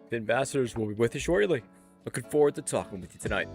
The ambassadors will be with you shortly. Looking forward to talking with you tonight.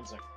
One sec.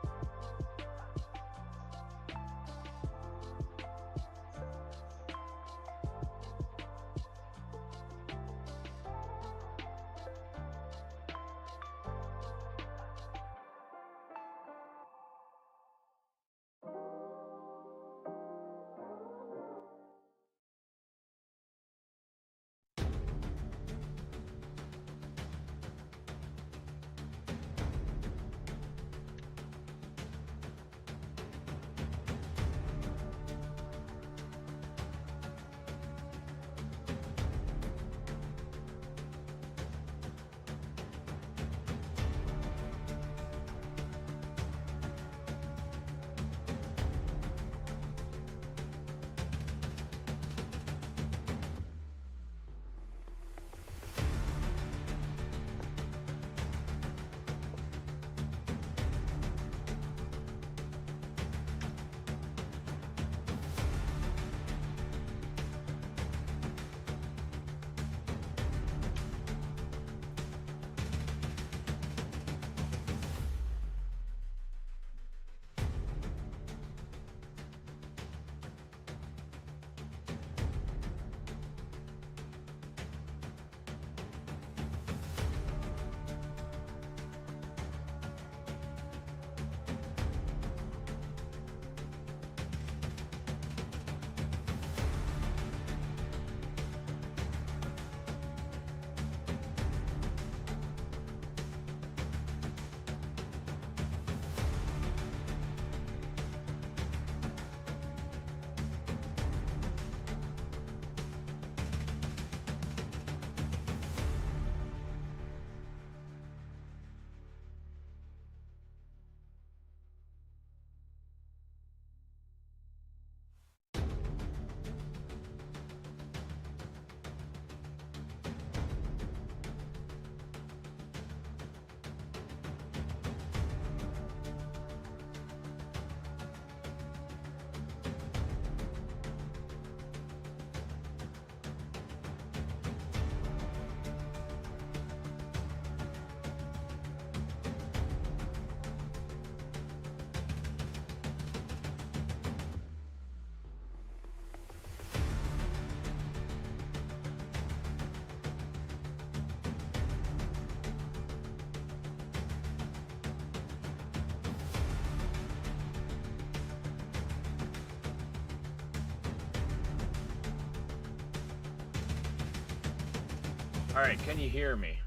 All right, can you hear me?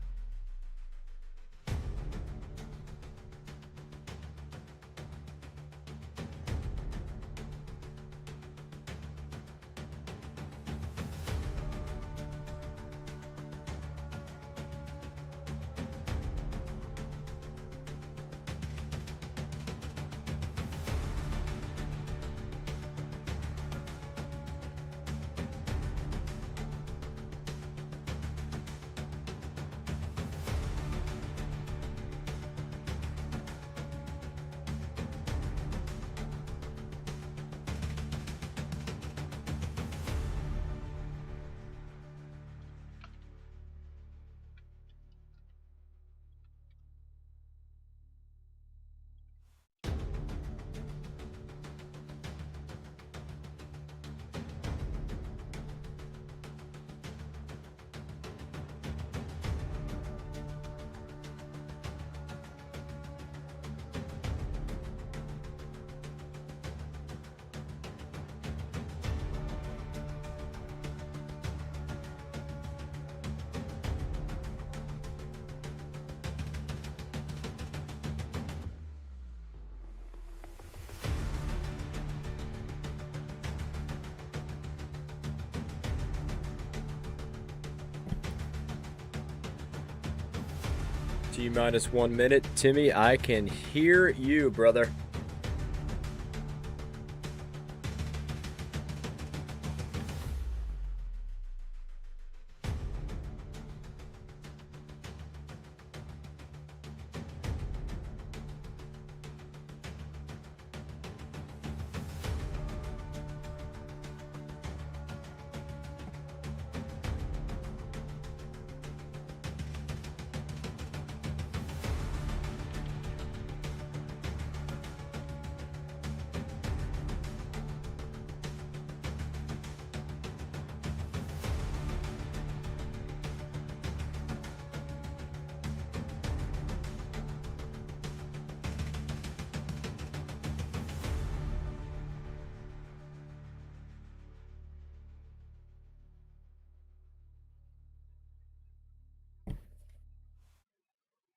T-minus 1 minute. Timmy, I can hear you, brother.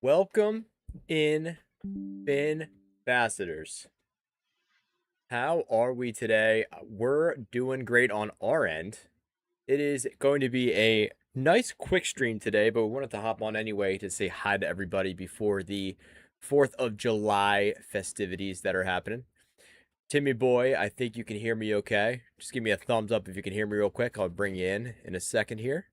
Welcome in, Finn Ambassadors. How are we today? We're doing great on our end. It is going to be a nice quick stream today, but we wanted to hop on anyway to say hi to everybody before the 4th of July festivities that are happening. Timmy boy, I think you can hear me okay. Just give me a thumbs up if you can hear me real quick. I'll bring you in a second here.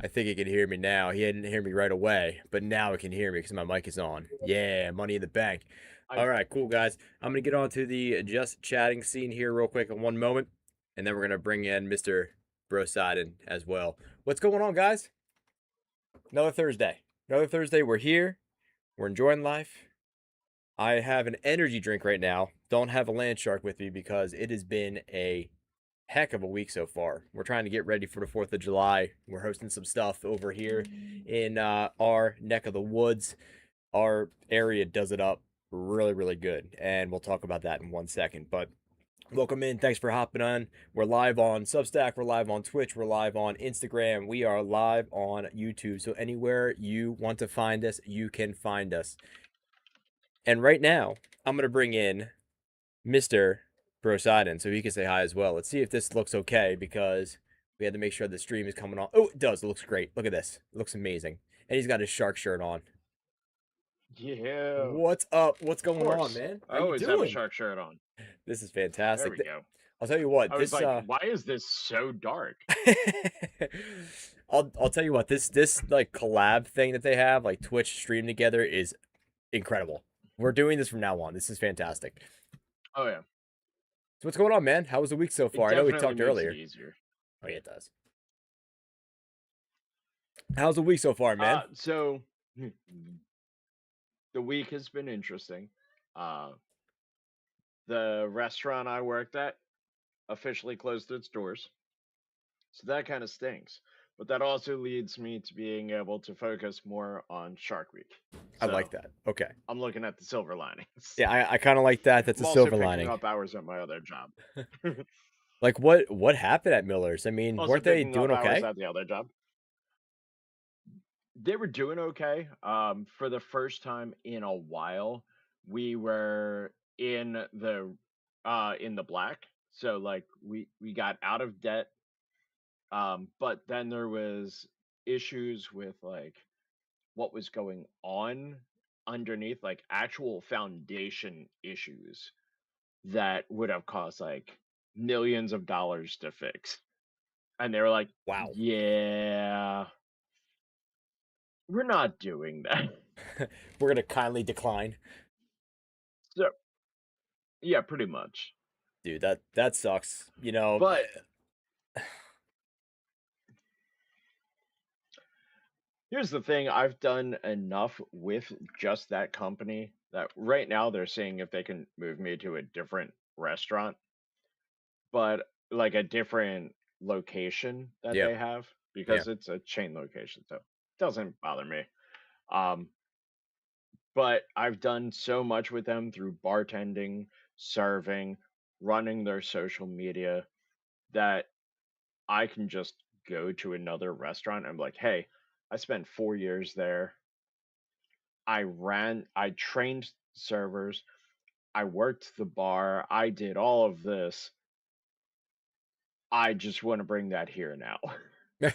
I think he can hear me now. He didn't hear me right away, but now he can hear me because my mic is on. Yeah, money in the bank. I All right, cool, guys. I'm going to get on to the just chatting scene here real quick in one moment, and then we're going to bring in Mr. Brosidon as well. What's going on, guys? Another Thursday. Another Thursday. We're here. We're enjoying life. I have an energy drink right now. Don't have a land shark with me because it has been a heck of a week so far. We're trying to get ready for the 4th of July. We're hosting some stuff over here in our neck of the woods. Our area does it up really, really good. And we'll talk about that in 1 second. But welcome in. Thanks for hopping on. We're live on Substack. We're live on Twitch. We're live on Instagram. We are live on YouTube. So anywhere you want to find us, you can find us. And right now, I'm going to bring in Mr. Brosidon so he can say hi as well. Let's see if this looks okay because we had to make sure the stream is coming on. Oh, it does. It looks great. Look at this. It looks amazing. And he's got his shark shirt on. Yeah, What's up? What's of going on, course. man? I How you always have a doing? shark shirt on. This is There fantastic. we go. I'll tell you what. I was This like, why is this so dark? I'll tell you what. This like collab thing that they have, like Twitch stream together, is incredible. We're doing this from now on. This is fantastic. Oh yeah, So what's going on, man? How was the week so it far? I know we definitely talked makes it earlier. easier. Oh yeah, it does. How's the week so far, man? So the week has been interesting. Uh, the restaurant I worked at officially closed its doors, so that kind of stinks. But that also leads me to being able to focus more on Shark Week. I like So that. Okay. I'm looking at the silver linings. Yeah, I kind of like that. That's a I'm also silver picking lining. up hours at my other job. Like what happened at Miller's? I mean, Also weren't they picking doing up hours okay? at the other job. They were doing okay. For the first time in a while, we were in the black. So like we got out of debt. But then there was issues with like what was going on underneath, like actual foundation issues that would have cost like millions of dollars to fix. And they were like, Wow. yeah, we're not doing that. We're gonna kindly decline. So, yeah, pretty much. Dude, that sucks. You know, But here's the thing, I've done enough with just that company that right now they're seeing if they can move me to a different restaurant, but like a different location that yeah, they have yeah. because it's a chain location, so it doesn't bother me. Um, but I've done so much with them through bartending, serving, running their social media that I can just go to another restaurant and be like, hey, I spent 4 years there. I trained servers, I worked the bar, I did all of this. I just want to bring that here now.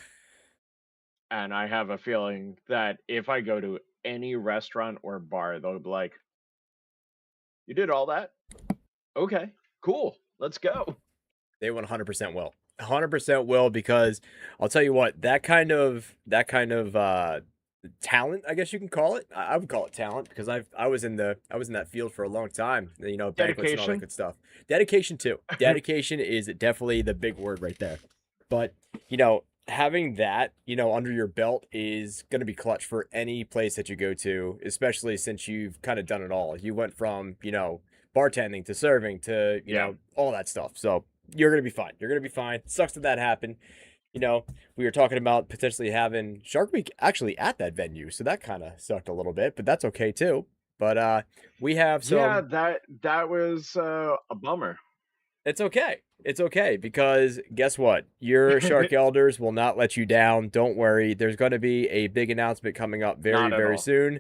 And I have a feeling that if I go to any restaurant or bar, they'll be like, you did all that? Okay, cool. Let's go. They 100% will. 100% will because I'll tell you what, that kind of talent, I guess you can call it. I would call it talent because I was in that field for a long time, you know, banquets and all that Dedication. good stuff. Dedication too. Dedication is definitely the big word right there. But, you know, having that, you know, under your belt is going to be clutch for any place that you go to, especially since you've kind of done it all. You went from, you know, bartending to serving to, you Yeah. know, all that stuff. So, you're going to be fine. You're going to be fine. Sucks that happened. You know, we were talking about potentially having Shark Week actually at that venue. So that kind of sucked a little bit, but that's okay too. But we have Yeah, some that was a bummer. It's okay. It's okay because guess what? Your Shark Elders will not let you down. Don't worry. There's going to be a big announcement coming up very, Not at very all. soon.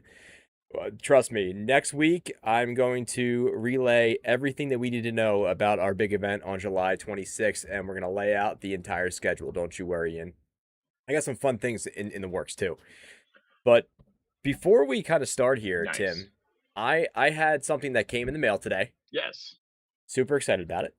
Trust me, next week I'm going to relay everything that we need to know about our big event on July 26th, and we're going to lay out the entire schedule. Don't you worry. And I got some fun things in the works too. But before we kind of start here, Nice. Tim, I had something that came in the mail today. Yes. Super excited about it.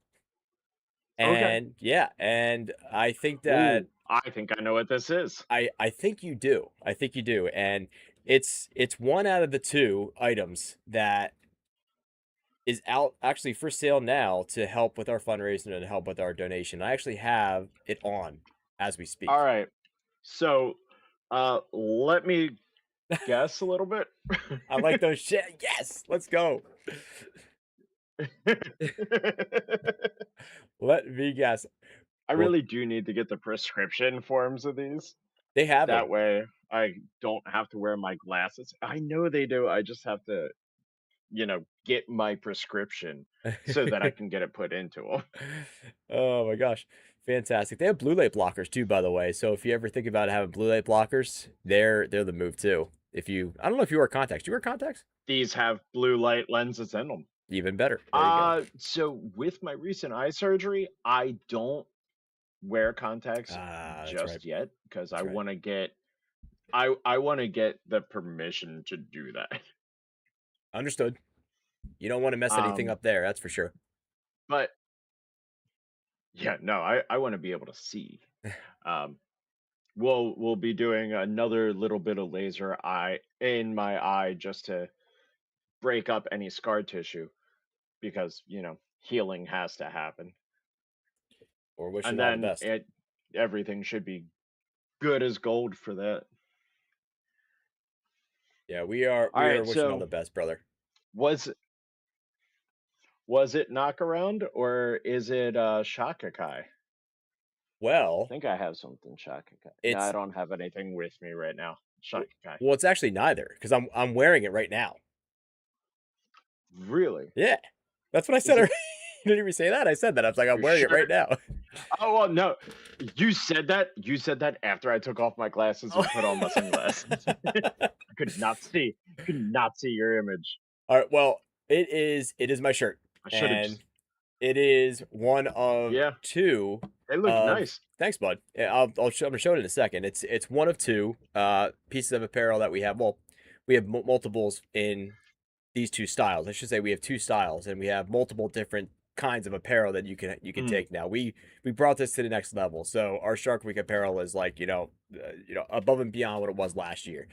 Okay. And yeah, and I think that Ooh, I think I know what this is. I think you do. I think you do. And it's one out of the two items that is out actually for sale now to help with our fundraising and help with our donation. I actually have it on as we All speak. right. So, let me guess a little bit. I like those shit. Yes, let's go. Let me guess. I Well, really do need to get the prescription forms of these. they have them. That way I don't have to wear my glasses. I know they do. I just have to, get my prescription so that I can get it put into them. Oh my gosh. Fantastic. They have blue light blockers too, by the way. So if you ever think about having blue light blockers, they're the move too. If you I don't know if you wear contacts. Do you wear contacts? These have blue light lenses in them. Even better. There you go. So with my recent eye surgery, I don't wear contacts Ah, that's right. just yet because I That's right. want to get I want to get the permission to do that. Understood. You don't want to mess anything Um, up there, that's for sure. but yeah, no, I want to be able to see. Um, we'll be doing another little bit of laser eye in my eye just to break up any scar tissue because healing has to happen, We're wishing and all the then best. everything should be good as gold for that. Yeah, we All are right, wishing all so the best, brother. was was it knock around or is it Shaka Kai? Well, Think I have something Shaka Kai. No, I it's don't have anything with me right now. Shaka Kai. well, it's actually neither because I'm wearing it right now. Really? Yeah, that's what I Is said. it You didn't even say that. I said that. I was like, I'm your wearing it right shirt? now. Oh well, no. You said that. You said that after I took off my glasses Oh. and put on my sunglasses. I could not see. Could not see your image. All right. Well, it is my shirt, I should have and just. it is one of Yeah, two they look of. nice. Thanks, bud. Yeah, I'm gonna show it in a second. It's one of two pieces of apparel that we have. Well, we have multiples in these two styles. I should say we have two styles, and we have multiple different kinds of apparel that you can Mm, take now. We brought this to the next level. So our Shark Week apparel is like above and beyond what it was last year.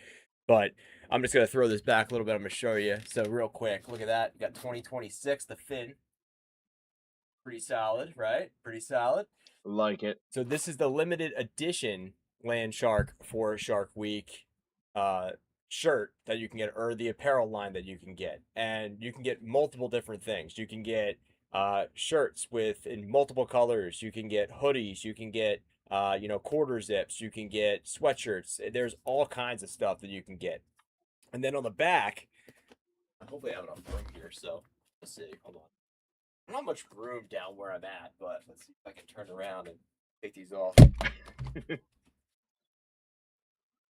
But I'm just gonna throw this back a little bit. I'm gonna show you. So real quick, look at that. You got 2026, the fin, pretty solid, right? Pretty solid. like it. So this is the limited edition Land Shark for Shark Week uh, shirt that you can get, or the apparel line that you can get, and you can get multiple different things. You can get shirts with in multiple colors. You can get hoodies. You can get quarter zips. You can get sweatshirts. There's all kinds of stuff that you can get. And then on the back, hopefully I have enough room here. So let's see. Hold on. I don't have much room down where I'm at, but let's see if I can turn around and take these off.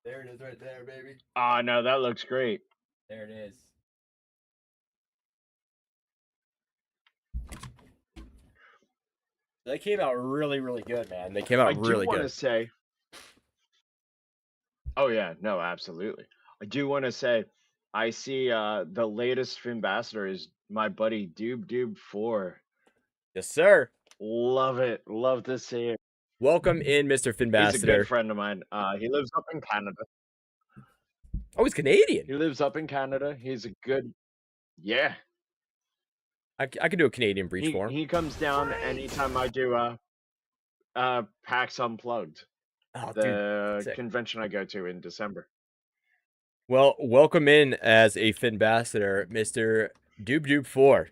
There it is right there, baby. Ah, no, that looks great. There it is. They came out really, really good, man. They came I out do really want to good. say. Oh yeah, no, absolutely. I do want to say, I see the latest ambassador is my buddy Doob 4. Yes, sir. Love it. Love to see it. Welcome in, Mr. He's a good Finbassador. friend of mine. He lives up in Canada. Oh, he's Canadian. He lives up in Canada. He's a good. Yeah. I could do a Canadian breach He for him. he comes down anytime I do PAX Unplugged, Oh, dude, the sick. convention I go to in December. Well, welcome in as a Finbassador, Mr. Doob 4,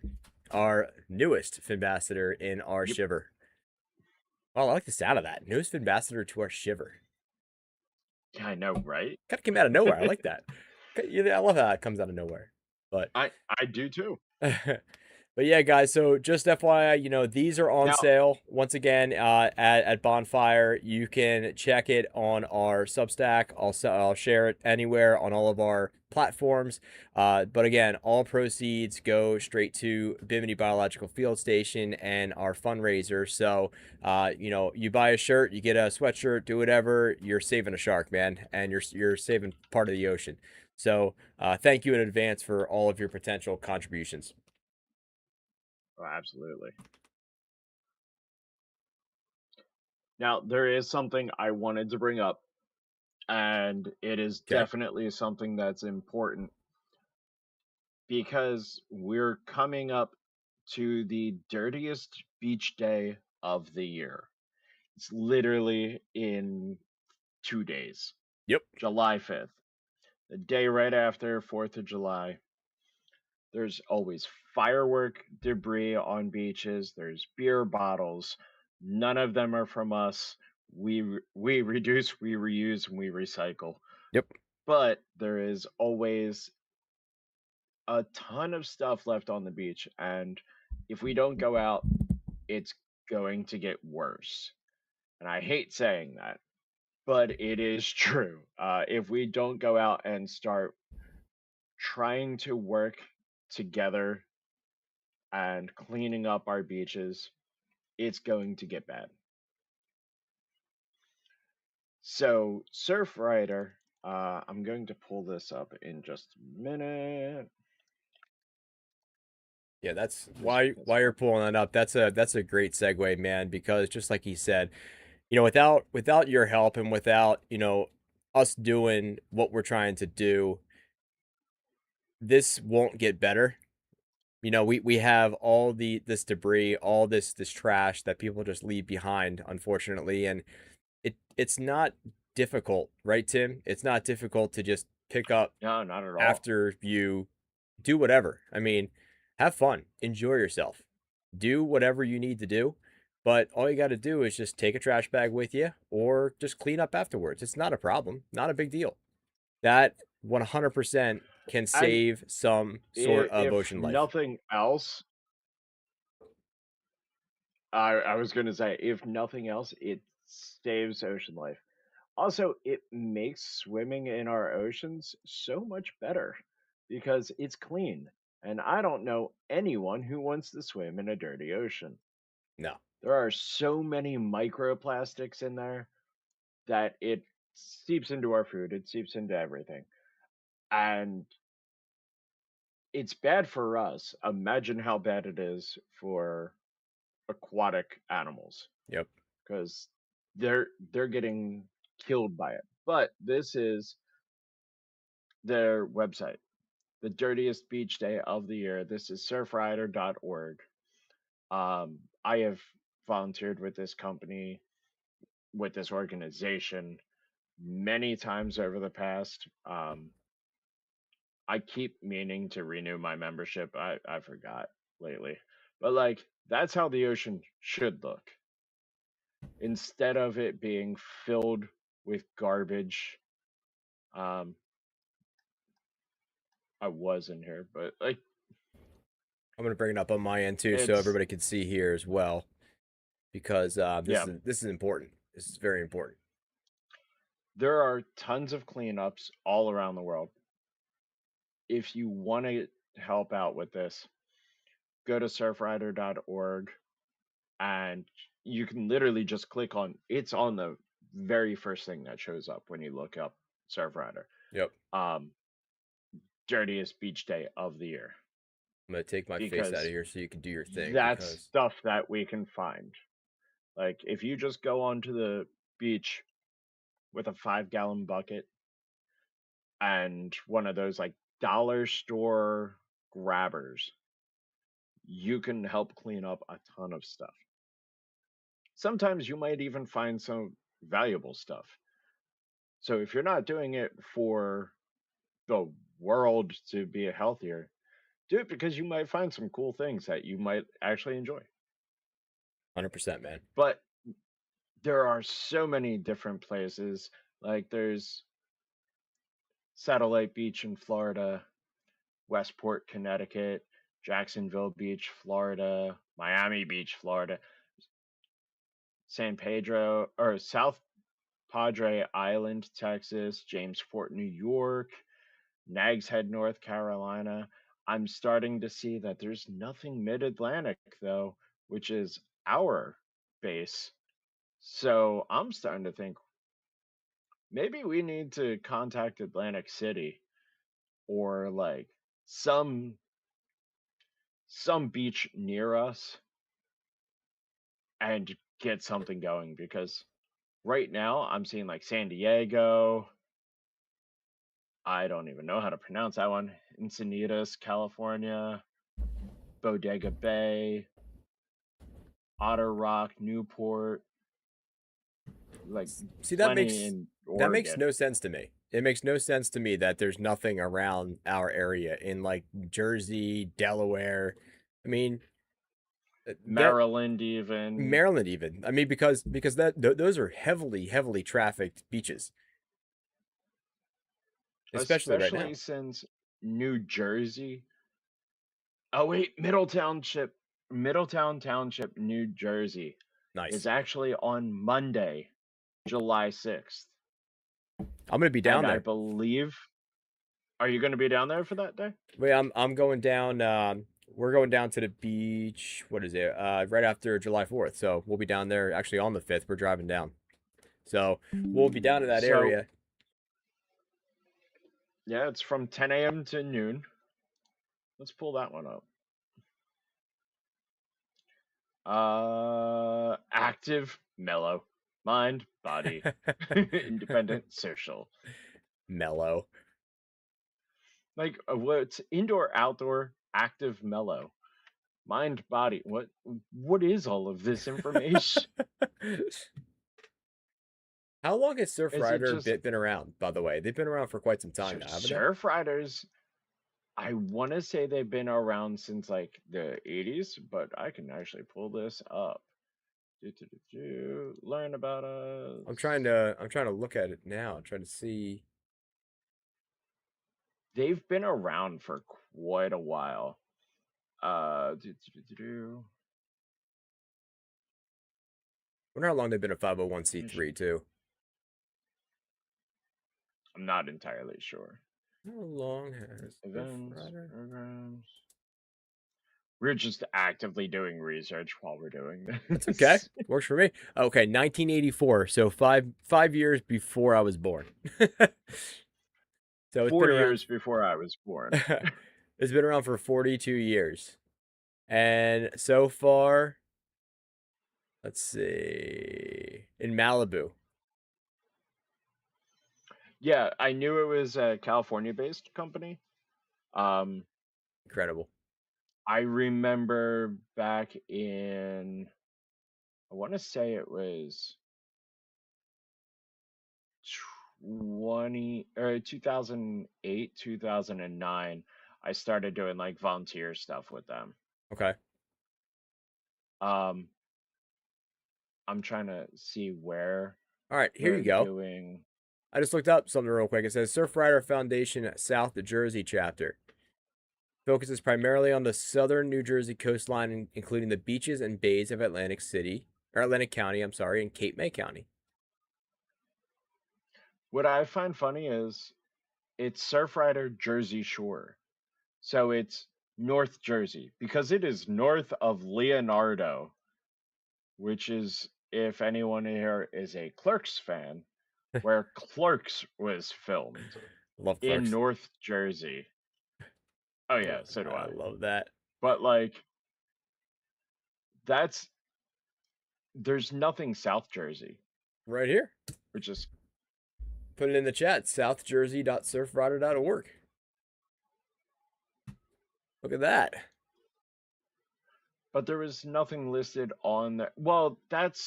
our newest Finbassador in our Yep. shiver. Oh, I like the sound of that. Newest Finbassador to our shiver. Yeah, I know, right? Kind of came out of nowhere. I like that. I love how it comes out of nowhere. But I do too. But yeah, guys, so just FYI, these are on Now, sale once again at Bonfire. You can check it on our Substack. I'll share it anywhere on all of our platforms. But again, all proceeds go straight to Bimini Biological Field Station and our fundraiser. So, you buy a shirt, you get a sweatshirt, do whatever. You're saving a shark, man, and you're saving part of the ocean. So, thank you in advance for all of your potential contributions. oh, absolutely. Now, there is something I wanted to bring up, and it is Okay. definitely something that's important because we're coming up to the dirtiest beach day of the year. It's literally in 2 days, Yep. July 5th, the day right after 4th of July. There's always firework debris on beaches, there's beer bottles. None of them are from us. We reduce, we reuse, and we recycle. Yep. But there is always a ton of stuff left on the beach, and if we don't go out, it's going to get worse. And I hate saying that, but it is true. If we don't go out and start trying to work together and cleaning up our beaches, it's going to get bad. So, Surfrider, I'm going to pull this up in just a minute. Yeah, that's Just because why you're pulling that up. That's a great segue, man, because just like he said, without your help and without, us doing what we're trying to do, this won't get better. We have all this debris, all this trash that people just leave behind, unfortunately, and it's not difficult, right, Tim? It's not difficult to just pick up no, not at all. after you do whatever. I mean, have fun, enjoy yourself, do whatever you need to do. But all you got to do is just take a trash bag with you or just clean up afterwards. It's not a problem, not a big deal. That 100% can And save some sort of if ocean life. nothing else, I was going to say, if nothing else, it saves ocean life. Also, it makes swimming in our oceans so much better because it's clean. And I don't know anyone who wants to swim in a dirty ocean. No, There are so many microplastics in there that it seeps into our food, it seeps into everything. And it's bad for us. Imagine how bad it is for aquatic animals yep, because they're getting killed by it. But this is their website, the dirtiest beach day of the year. This is surfrider.org. I have volunteered with this company, with this organization, many times over the past. I keep meaning to renew my membership. I forgot lately. But like that's how the ocean should look. Instead of it being filled with garbage. Um I was in here, but like I'm gonna bring it up on my end too, so it's everybody can see here as well, because yeah, this is important. This is very important. there are tons of cleanups all around the world. If you want to help out with this, go to surfrider.org and you can literally just click on it's on the very first thing that shows up when you look up Surfrider. Yep. Um, dirtiest beach day of the year I'm gonna take my face out of because here so you can do your thing that's because stuff that we can find. Like if you just go onto the beach with a 5 gallon bucket and one of those like dollar store grabbers, you can help clean up a ton of stuff. Sometimes you might even find some valuable stuff. So if you're not doing it for the world to be healthier, do it because you might find some cool things that you might actually enjoy. 100%, man. But there are so many different places. Like there's Satellite Beach in Florida, Westport, Connecticut, Jacksonville Beach, Florida, Miami Beach, Florida, San Pedro or South Padre Island, Texas, Jamesport, New York, Nags Head, North Carolina. I'm starting to see that there's nothing mid Atlantic, though, which is our base. So I'm starting to think maybe we need to contact Atlantic City or like some some beach near us and get something going because right now I'm seeing like San Diego. I don't even know how to pronounce that one. Encinitas, California, Bodega Bay, Otter Rock, Newport, like See, that plenty makes in that makes Oregon. no sense to me. It makes no sense to me that there's nothing around our area in like Jersey, Delaware. I mean, get Maryland, even, Maryland even. I mean, because those are heavily trafficked beaches, especially right now. especially since New Jersey. Oh, wait, Middletown Township, New Jersey is Nice. actually on Monday, July 6th. I'm gonna be And down I there. believe, are you going to be down there for that day? Wait, I'm going down. We're going down to the beach. What is it? Right after July 4th. So we'll be down there actually on the 5th. We're driving down. So we'll be down to that So, area. yeah, it's from 10 a.m. to noon. Let's pull that one up. Active, mellow, mind, body, independent, social. Mellow. Like, what's indoor, outdoor, active, mellow, mind, body? What is all of this information? How long has Surf Is it Rider just been around, by the way? They've been around for quite some time now, haven't they? surf riders? I want to say they've been around since like the 80s, but I can actually pull this up. Learn about us. I'm trying to look at it now. I'm trying to see. They've been around for quite a while. Do, do, do, do, do. I wonder how long they've been a 501c3 Mission. too. I'm not entirely sure. How long has Surf Events, Rider? programs. We're just actively doing research while we're doing That's okay. this. Works for me. Okay, 1984. So five years before I was born. So it's been 4 years around. before I was born. It's been around for 42 years. And so far, let's see, in Malibu. Yeah, I knew it was a California-based company. Um, Incredible. I remember back I want to say it was 2008, 2009. I started doing like volunteer stuff with them. Okay. Um, I'm trying to see where All right, here you they're go. doing. I just looked up something real quick. It says Surf Rider Foundation South Jersey chapter focuses primarily on the southern New Jersey coastline, including the beaches and bays of Atlantic City, or Atlantic County, I'm sorry, and Cape May County. What I find funny is it's Surfrider Jersey Shore. So it's North Jersey because it is north of Leonardo, which is, if anyone here is a Clerks fan, where Clerks was filmed Love in Clerks. North Jersey. Oh, yeah, so do I I. love that. But, like, that's, there's nothing South Jersey, Right here. which is, Put it in the chat. southjersey.surfrider.org. Look at that. but there was nothing listed on the, well, that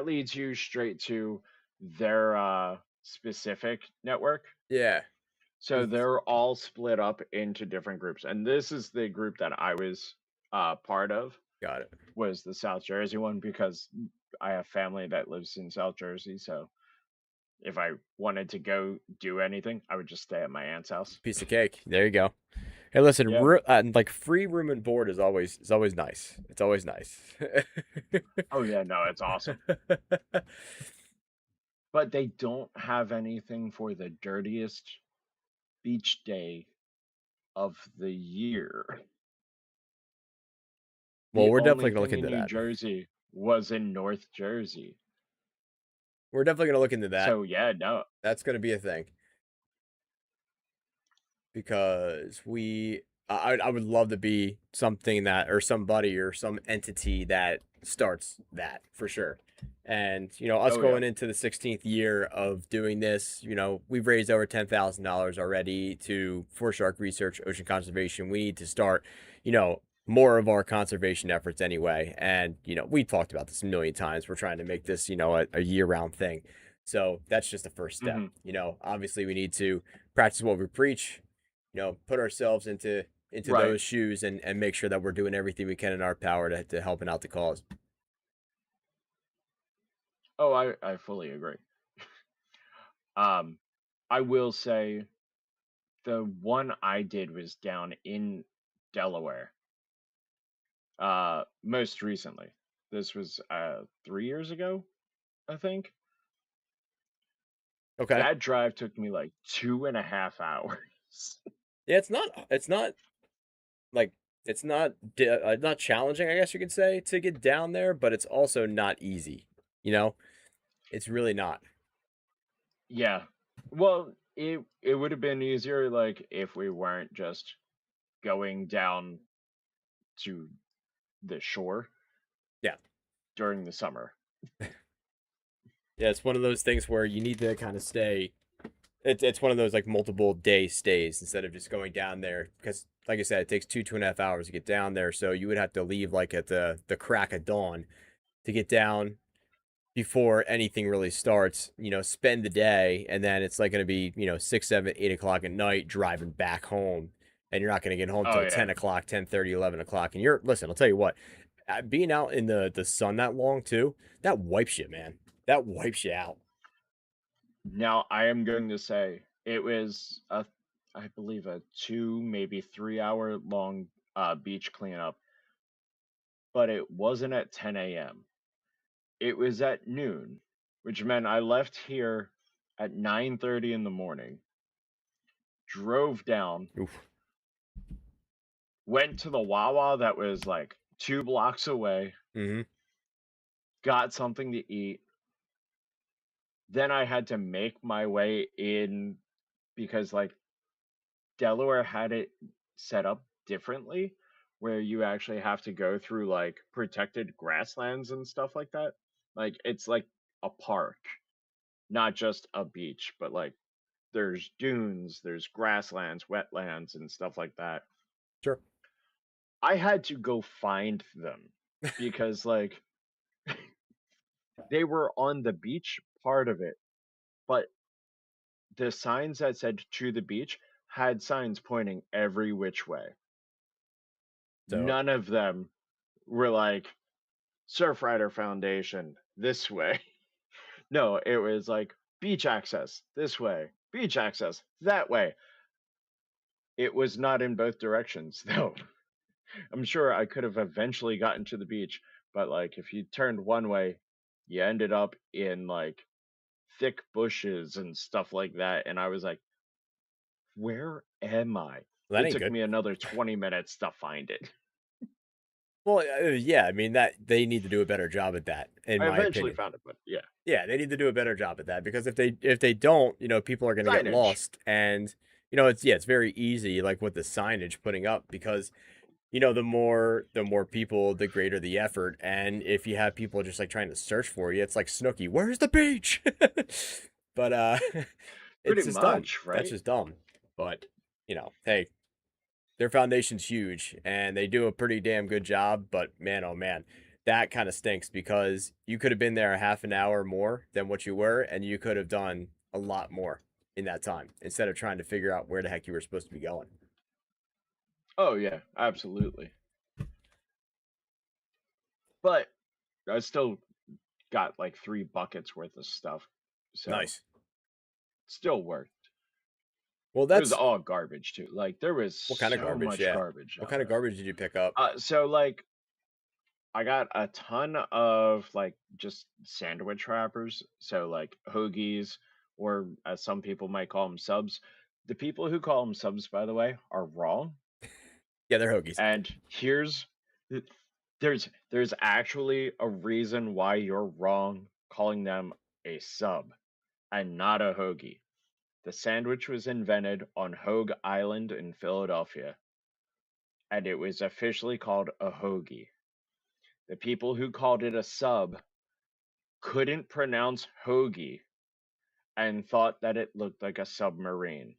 leads you straight to their specific network. Yeah. So they're all split up into different groups, and this is the group that I was part of. Got it. Was the South Jersey one because I have family that lives in South Jersey. So if I wanted to go do anything, I would just stay at my aunt's house. Piece of cake. There you go. Hey, listen, Yeah. like free room and board is always nice. It's always nice. Oh yeah, no, it's awesome. But they don't have anything for the dirtiest beach day of the year. Well, The we're only definitely gonna look thing in into New that. Jersey was in North Jersey. We're definitely gonna look into that. So yeah, no. That's gonna be a thing. Because I would love to be something that or somebody or some entity that starts that for sure. And us Oh yeah. going into the 16th year of doing this, we've raised over $10,000 already to for shark research, ocean conservation. We need to start, more of our conservation efforts anyway. And we talked about this a million times. We're trying to make this, a year-round thing. So that's just the first step. Hmm. Obviously we need to practice what we preach, put ourselves into Right. those shoes and make sure that we're doing everything we can in our power to helping out the cause. Oh, I fully agree. Um, I will say the one I did was down in Delaware. Most recently. This was 3 years ago, I think. Okay. That drive took me like 2.5 hours. Yeah, it's not like not challenging, I guess you could say, to get down there, but it's also not easy. You know, it's really not. Yeah. Well, it would have been easier like if we weren't just going down to the shore Yeah. during the summer. Yeah, it's one of those things where you need to kind of stay. It's one of those like multiple day stays instead of just going down there because, like I said, it takes 2.5 hours to get down there. So you would have to leave like at the crack of dawn to get down before anything really starts. Spend the day, and then it's like going to be 6, 7, 8 o'clock at night driving back home, and you're not going to get home Oh till yeah. 10 o'clock, 10:30, 11 o'clock. And you're listen, I'll tell you what, being out in the sun that long too, that wipes you, man. That wipes you out. Now I am going to say it was a I believe a 2 maybe 3 hour long beach cleanup, but it wasn't at 10 a.m. It was at noon, which meant I left here at 9:30 in the morning, drove down, Oof. went to the Wawa that was like 2 blocks away, Mm-hmm. got something to eat. Then I had to make my way in because like Delaware had it set up differently where you actually have to go through like protected grasslands and stuff like that. Like it's like a park, not just a beach, but like there's dunes, there's grasslands, wetlands, and stuff like that. Sure. I had to go find them because like they were on the beach part of it, but the signs that said to the beach had signs pointing every which way. So None of them were like Surfrider Foundation this way. No, it was like beach access this way, beach access that way. It was not in both directions though. I'm sure I could have eventually gotten to the beach, but like if you turned one way, you ended up in like thick bushes and stuff like that. And I was like, where am I? that It ain't took good. me another 20 minutes to find it. Well, yeah, I mean that they need to do a better job at that, in I my eventually opinion. found it, but yeah. Yeah, they need to do a better job at that because if they don't, people are going to get Signage. lost, and it's very easy like with the signage putting up because the more people, the greater the effort, and if you have people just like trying to search for you, it's like Snooky, where's the beach? But it's Pretty just dumb. much, That's right? just dumb. But hey, their foundation's huge and they do a pretty damn good job, but man, oh man, that kind of stinks because you could have been there a half an hour more than what you were, and you could have done a lot more in that time instead of trying to figure out where the heck you were supposed to be going. Oh yeah, absolutely. But I still got like 3 buckets worth of stuff. So Nice. still worked. Well, It was that's all garbage too. Like there was what kind of so garbage? much Yeah. garbage What out kind of there. garbage did you pick up? So like I got a ton of like just sandwich wrappers. So like hoagies, or as some people might call them, subs. The people who call them subs, by the way, are wrong. Yeah, they're hoagies. And th- there's actually a reason why you're wrong calling them a sub and not a hoagie. The sandwich was invented on Hogue Island in Philadelphia, and it was officially called a hoagie. The people who called it a sub couldn't pronounce hoagie and thought that it looked like a submarine.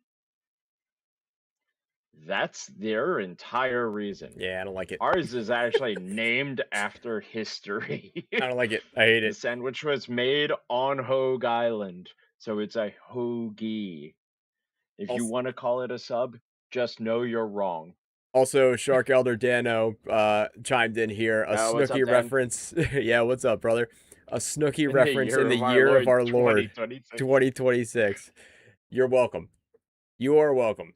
That's their entire reason. Yeah, I don't like it. Ours is actually named after history. I don't like it. I hate The it. sandwich was made on Hogue Island, so it's a hoagie. If you Also, want to call it a sub, just know you're wrong. also Shark Elder Dano chimed in here. A What's up, Snooki Dan? reference. Yeah, what's up, brother? A Snooki In the reference in year the of our year of Lord our Lord 2026. 2026. You're welcome. You are welcome.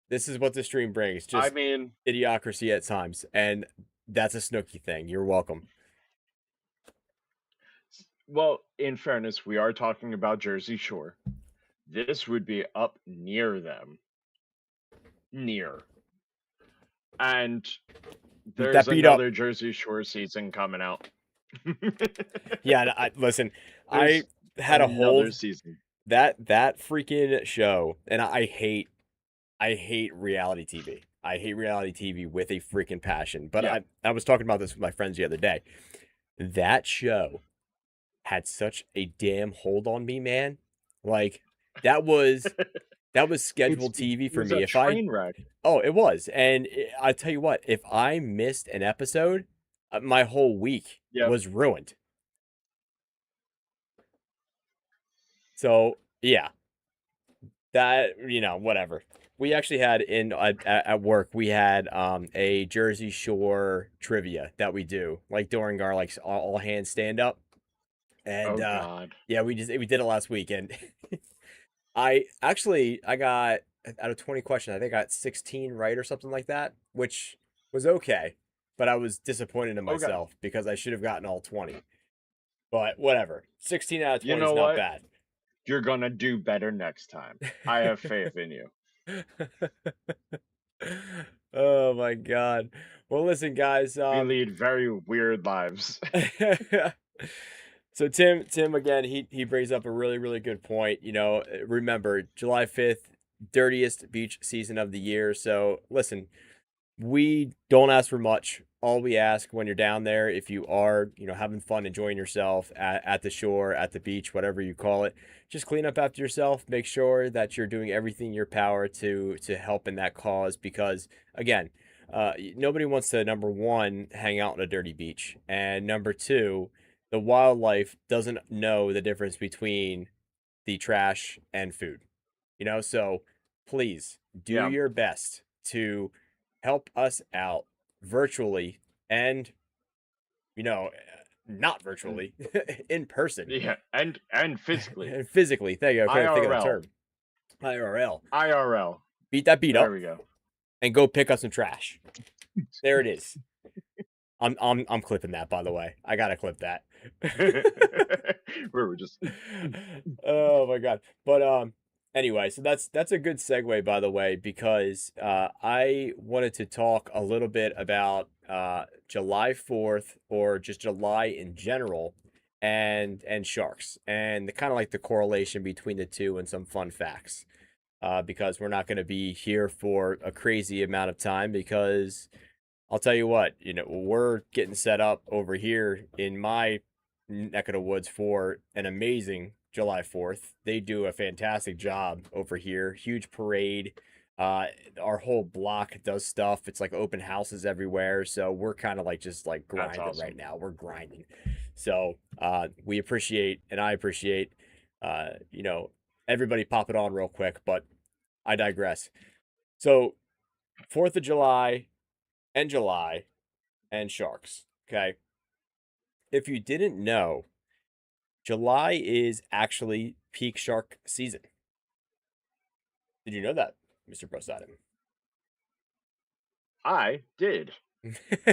This is what the stream brings. I Just mean, idiocracy at times. And that's a Snooki thing. You're welcome. well, in fairness, we are talking about Jersey Shore. This would be up near them. Near. And Eat there's that beat up. another Jersey Shore season coming out. Yeah, listen, I There's had a another hold season. that freaking show, and I hate reality TV. I hate reality TV with a freaking passion. But Yeah. I was talking about this with my friends the other day. That show had such a damn hold on me, man. Like that was It's scheduled it TV for was a me. If I train wreck. Oh, it was. And I tell you what, if I missed an episode, my whole week Yep. was ruined. So, yeah, that, whatever. We actually had at work, we had a Jersey Shore trivia that we do like during our like all hands stand up. And Oh God. yeah, we did it last week, and I got out of 20 questions, I think I got 16 right or something like that, which was okay. But I was disappointed in Okay. myself because I should have gotten all 20. But whatever. 16 out of You 20 is know not what? bad. You're gonna do better next time. I have faith in you. Oh my God. Well, listen, guys. We lead very weird lives. So Tim again, he brings up a really really good point. Remember July 5th, dirtiest beach season of the year. So listen, we don't ask for much. All we ask when you're down there, if you are, having fun, enjoying yourself at the shore, at the beach, whatever you call it, just clean up after yourself. Make sure that you're doing everything in your power to help in that cause. Because again, nobody wants to, number one, hang out on a dirty beach, and number two, the wildlife doesn't know the difference between the trash and food. So please do Yeah. your best to help us out virtually and, you know, not And virtually, in person yeah, and physically. and physically. Thank you. I couldn't think of the IRL. term. IRL. IRL. Beat that beat There up we go. and go pick up some trash. There it is. I'm clipping that, by the way. I gotta clip that. Where we're just Oh my God. But anyway, so that's a good segue, by the way, because I wanted to talk a little bit about July 4th, or just July in general, and sharks, and the kind of like the correlation between the two and some fun facts. Because we're not going to be here for a crazy amount of time, because I'll tell you what, we're getting set up over here in my neck of the woods for an amazing July 4th. They do a fantastic job over here. Huge parade. Our whole block does stuff. It's like open houses everywhere. So we're kind of like just like that's grinding right awesome. now. We're grinding. So we appreciate, and I appreciate, everybody pop it on real quick, but I digress. So 4th of July and July and sharks. Okay. If you didn't know, July is actually peak shark season. Did you know that, Mr. Poseidon? I did.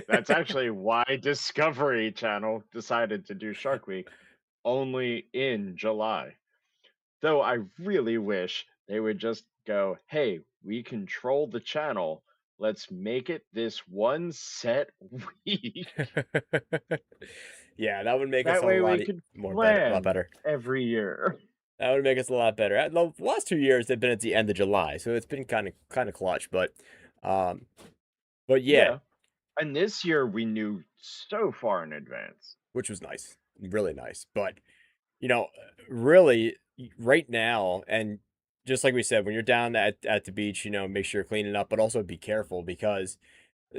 That's actually why Discovery Channel decided to do Shark Week only in July. Though I really wish they would just go, hey, we control the channel. Let's make it this one set week. Yeah, that would make us That a way lot we could a lot plan better. every year. That would make us a lot better. The last 2 years they've been at the end of July, so it's been kind of clutch. Um, but yeah, Yeah. And this year we knew so far in advance. which was nice, really nice. But you know, really, right now, and just like we said, when you're down at the beach, make sure you're cleaning up, but also be careful because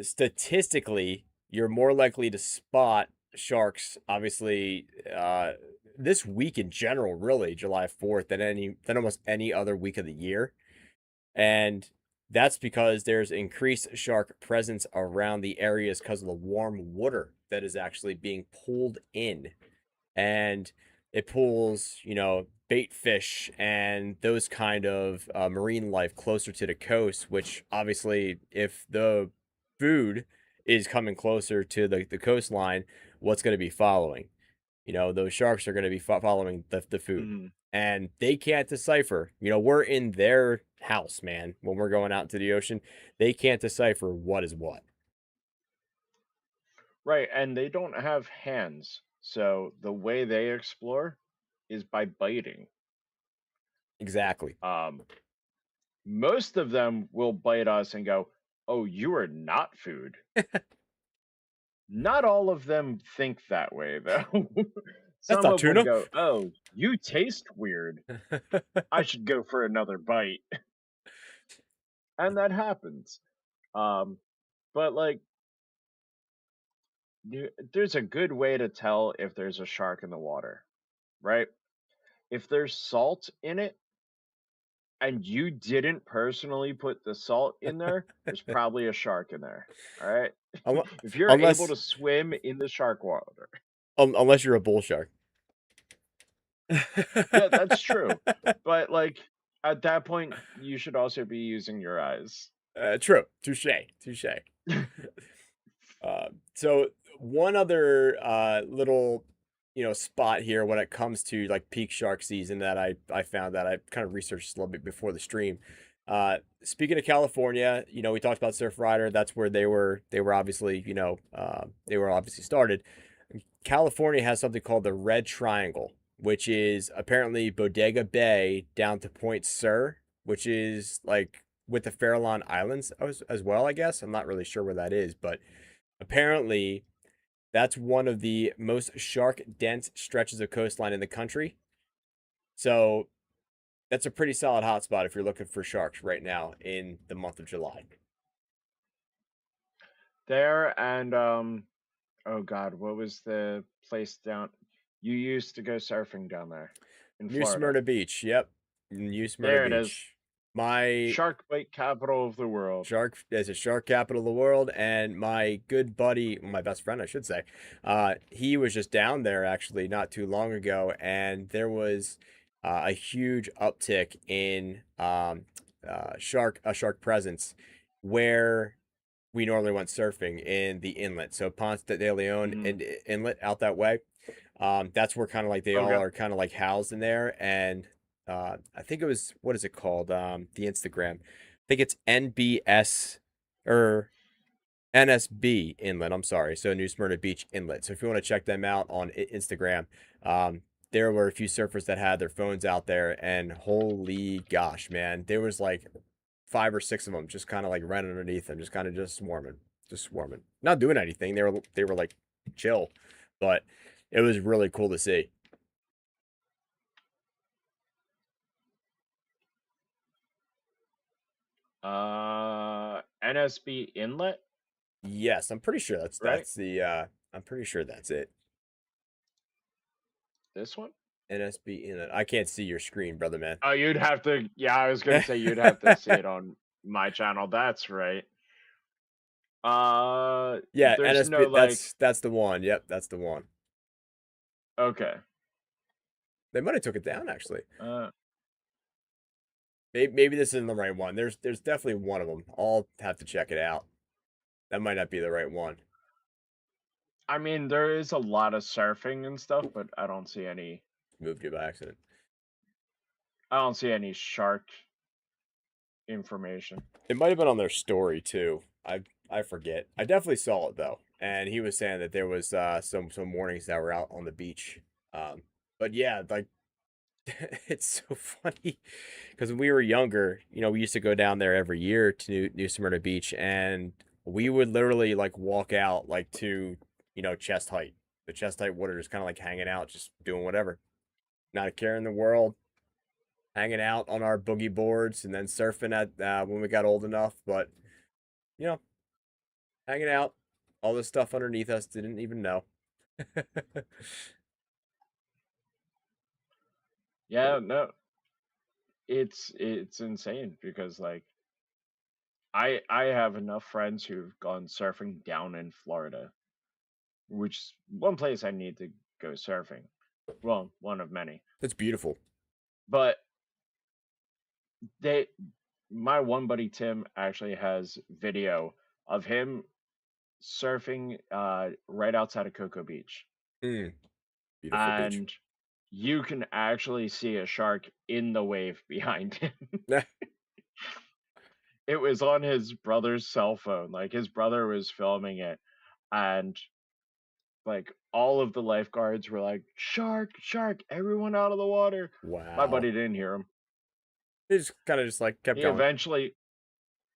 statistically, you're more likely to spot sharks, obviously, this week in general, really, July 4th, than almost any other week of the year. And that's because there's increased shark presence around the areas because of the warm water that is actually being pulled in. And it pulls, bait fish and those kind of marine life closer to the coast, which obviously, if the food is coming closer to the coastline, what's going to be following? Those sharks are going to be following the food. Mhm. And they can't decipher. We're in their house, man. When we're going out into the ocean, they can't decipher what is what. Right, and they don't have hands. So the way they explore is by biting. Exactly. Um, most of them will bite us and go, "Oh, you are not food." Not all of them think that way, though. That's Some not of them tuna. go, "Oh, you taste weird. I should go for another bite." And that happens. Um, but like, there's a good way to tell if there's a shark in the water, right? If there's salt in it and you didn't personally put the salt in there, there's probably a shark in there. All right. Unle- If you're able Unless to swim in the shark water, unless you're a bull shark. yeah, that's true. But like at that point, you should also be using your eyes. True. Touche. Touche. So one other little spot here when it comes to like peak shark season that I found that I kind of researched a little bit before the stream. Speaking of California, we talked about Surf Rider. That's where they were obviously they were obviously started. California has something called the Red Triangle, which is apparently Bodega Bay down to Point Sur, which is like with the Farallon Islands as well. I guess I'm not really sure where that is, but apparently, that's one of the most shark dense stretches of coastline in the country. So that's a pretty solid hotspot if you're looking for sharks right now in the month of July. There and oh God, what was the place down? You used to go surfing down there in New Florida. Smyrna Beach. Yep. New Smyrna There it is. Beach. My Shark bite capital of the world. shark is a shark capital of the world, and my good buddy, my best friend, I should say, he was just down there actually not too long ago, and there was a huge uptick in shark presence where we normally went surfing in the inlet. So Ponce de Leon Mhm. and inlet out that way. That's where kind of like they all Okay. are kind of like housed in there. And I think it was, what is it called? The Instagram. I think it's NBS or NSB Inlet. I'm sorry. So New Smyrna Beach Inlet. So if you want to check them out on Instagram, um, there were a few surfers that had their phones out there, and holy gosh, man, there was like 5 or 6 of them just kind of like right underneath them, just kind of just swarming, not doing anything. They were like chill, but it was really cool to see. NSB Inlet, Yes, I'm pretty sure right? I'm pretty sure that's it. This one? NSB Inlet. I can't see your screen, brother man. Oh, you'd have to. Yeah, I was gonna say you'd have to see it on my channel. That's right. Yeah, There's NSB. no like. That's the one. Yep, that's the one. Okay. They might have took it down actually. Uh, Maybe this isn't the right one. There's definitely one of them. I'll have to check it out. That might not be the right one. I mean, there is a lot of surfing and stuff, but Moved you by accident. I don't see any shark information. It might have been on their story too. I forget. I definitely saw it though, and he was saying that there was some mornings that were out on the beach. But yeah, like it's so funny because when we were younger, we used to go down there every year to New Smyrna Beach, and we would literally like walk out like to chest height. The chest height water is kind of like hanging out, just doing whatever, not a care in the world, hanging out on our boogie boards, and then surfing at when we got old enough. But you know, hanging out, all this stuff underneath us, didn't even know. Yeah, no, it's insane because like I have enough friends who've gone surfing down in Florida, which is one place I need to go surfing. Well, one of many. It's beautiful. But they my one buddy Tim actually has video of him surfing right outside of Cocoa Beach. Mm, beautiful beach. And you can actually see a shark in the wave behind him. It was on his brother's cell phone. Like his brother was filming it, and like all of the lifeguards were like, "Shark, shark, everyone out of the water." My Wow. buddy didn't hear him. He just kind of just like kept He going. eventually,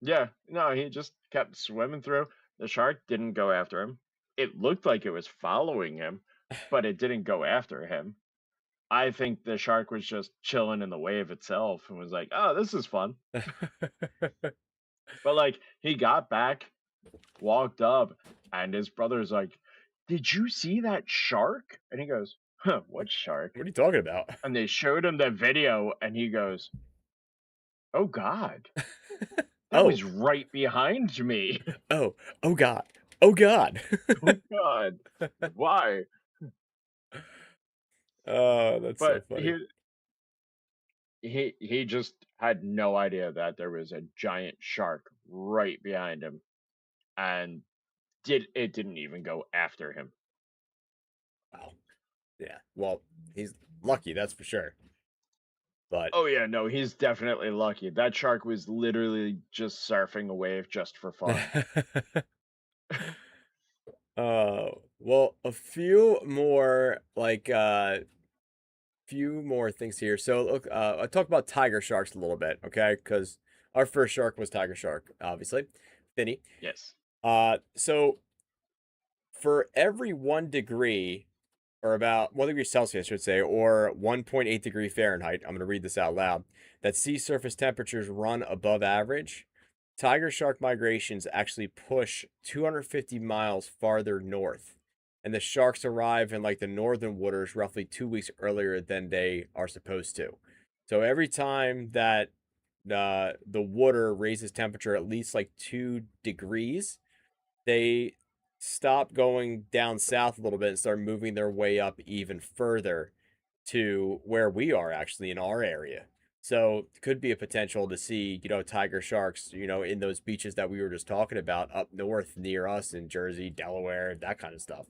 yeah, no, he just kept swimming through. The shark didn't go after him. It looked like it was following him, but it didn't go after him. I think the shark was just chilling in the wave itself and was like, "Oh, this is fun." But like he got back, walked up, and his brother's like, "Did you see that shark?" And he goes, "Huh, what shark?" What are you talking about? And they showed him the video, and he goes, "Oh God, that Oh, was right behind me." oh, oh God. Oh God. Oh God, why? Oh, that's so But funny. he just had no idea that there was a giant shark right behind him, and didn't even go after him. Wow. Yeah. Well, he's lucky, that's for sure. But Oh yeah, no, he's definitely lucky. That shark was literally just surfing a wave just for fun. well, a few more few more things here. So look, I talked about tiger sharks a little bit, okay? Because our first shark was tiger shark, obviously, Finny. Yes. So for every 1 degree, or about 1 degree Celsius, I should say, or 1.8 degree Fahrenheit, I'm going to read this out loud, that sea surface temperatures run above average, tiger shark migrations actually push 250 miles farther north. And the sharks arrive in like the northern waters roughly 2 weeks earlier than they are supposed to. So every time that the water raises temperature at least like 2 degrees, they stop going down south a little bit and start moving their way up even further to where we are actually in our area. So could be a potential to see, tiger sharks, in those beaches that we were just talking about up north near us in Jersey, Delaware, that kind of stuff.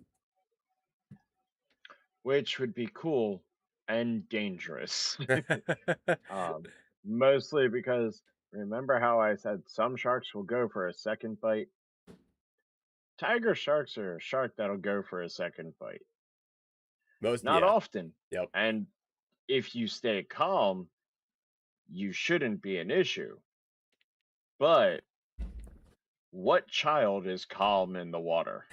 Which would be cool and dangerous. um, Mostly because remember how I said some sharks will go for a second bite? Tiger sharks are a shark that'll go for a second bite. Not Yeah. often. Yep. And if you stay calm, you shouldn't be an issue. But what child is calm in the water?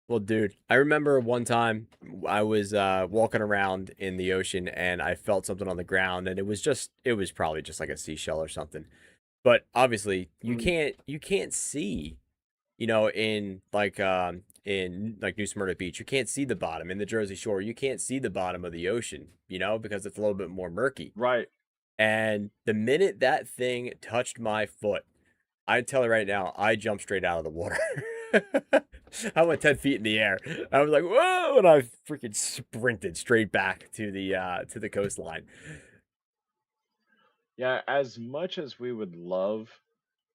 Well, dude, I remember one time I was walking around in the ocean and I felt something on the ground, and it was probably just like a seashell or something. But obviously, Mm, you can't see, in like New Smyrna Beach, you can't see the bottom. In the Jersey Shore, you can't see the bottom of the ocean, because it's a little bit more murky. right. And the minute that thing touched my foot, I tell you right now, I jumped straight out of the water. I went 10 feet in the air. I was like, whoa, and I freaking sprinted straight back to the coastline. Yeah, as much as we would love,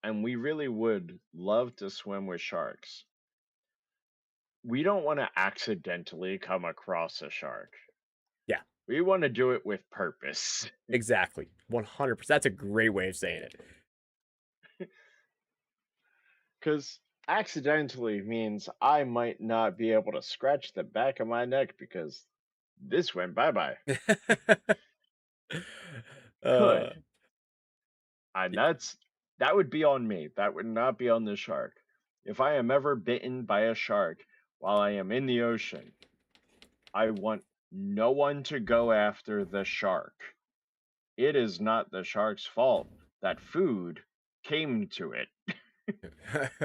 and we really would love to swim with sharks, we don't want to accidentally come across a shark. Yeah, We want to do it with purpose. exactly. 100%. That's a great way of saying it. Because accidentally means I might not be able to scratch the back of my neck because this went bye bye. uh, Could. And that would be on me. That would not be on the shark. If I am ever bitten by a shark while I am in the ocean, I want no one to go after the shark. It is not the shark's fault that food came to it.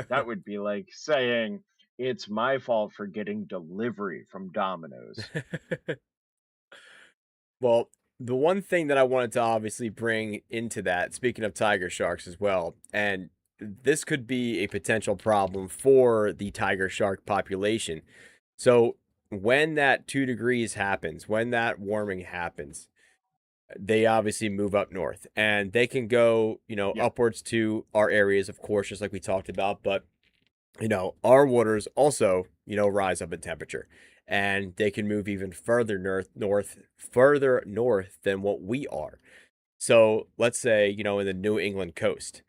That would be like saying it's my fault for getting delivery from Domino's. Well, the one thing that I wanted to obviously bring into that, speaking of tiger sharks as well, and this could be a potential problem for the tiger shark population. So, when that 2 degrees happens, when that warming happens, they obviously move up north and they can go, Yeah. upwards to our areas, of course, just like we talked about. But our waters also, rise up in temperature and they can move even further north than what we are. So let's say, in the New England coast,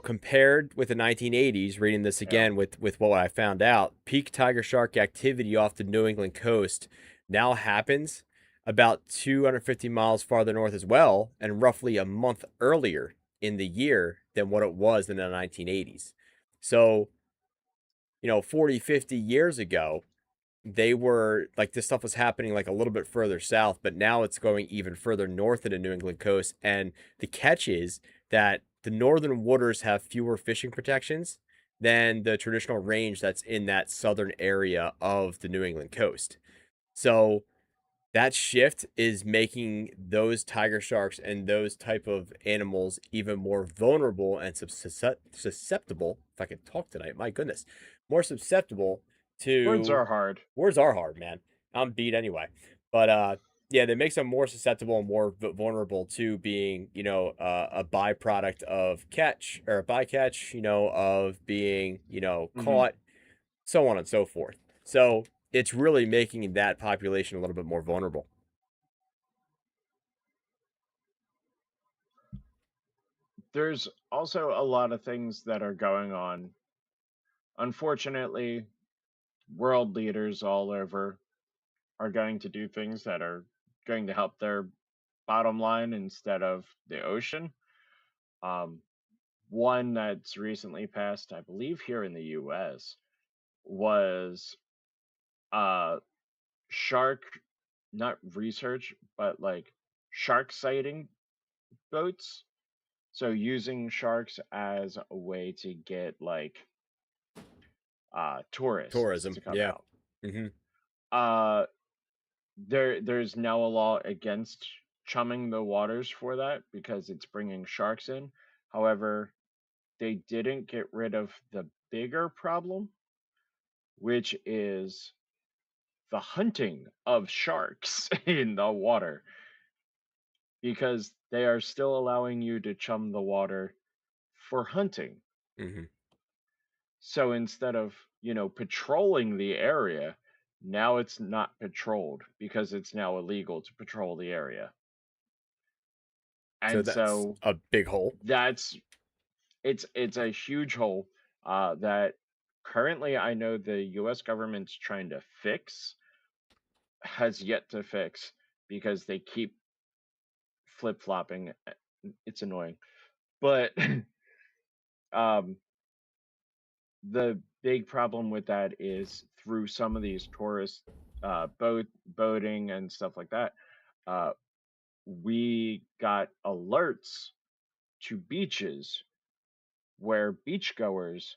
compared with the 1980s, reading this Yeah. again with what I found out, peak tiger shark activity off the New England coast now happens about 250 miles farther north as well, and roughly a month earlier in the year than what it was in the 1980s. So, 40, 50 years ago, they were like this stuff was happening like a little bit further south, but now it's going even further north of the New England coast. And the catch is that the northern waters have fewer fishing protections than the traditional range that's in that southern area of the New England coast. So that shift is making those tiger sharks and those type of animals even more vulnerable and susceptible. If I can talk tonight, my goodness, more susceptible Words to are hard. words are hard, man. I'm beat anyway. But yeah, that makes them more susceptible and more vulnerable to being, a byproduct of catch or a bycatch, of being, Hmm. caught, so on and so forth. So it's really making that population a little bit more vulnerable. There's also a lot of things that are going on. Unfortunately, world leaders all over are going to do things that are going to help their bottom line instead of the ocean. Um, One that's recently passed, I believe, here in the US was uh, shark, not research, but like shark sighting boats. So using sharks as a way to get like tourists Tourism, to come yeah. out. Hmm. Uh, there's now a law against chumming the waters for that because it's bringing sharks in. However, they didn't get rid of the bigger problem, which is the hunting of sharks in the water because they are still allowing you to chum the water for hunting. Hmm. So instead of, patrolling the area, now it's not patrolled because it's now illegal to patrol the area. So And that's so a big hole. that's it's a huge hole that currently I know the US government's trying to fix, has yet to fix because they keep flip-flopping. It's annoying. But um the big problem with that is through some of these tourist boating and stuff like that, uh, we got alerts to beaches where beachgoers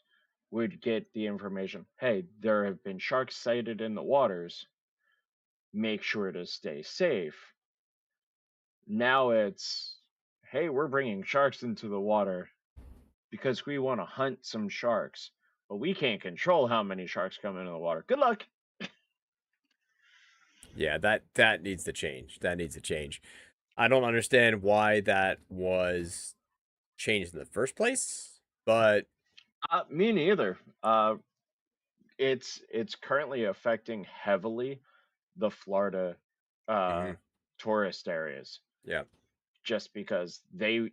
would get the information, hey, there have been sharks sighted in the waters, make sure to stay safe. Now it's, hey, we're bringing sharks into the water because we want to hunt some sharks, but we can't control how many sharks come into the water. Good luck. Yeah, that needs to change. That needs to change. I don't understand why that was changed in the first place, but Me neither. It's currently affecting heavily the Florida uh, mhm, tourist areas, yeah, just because they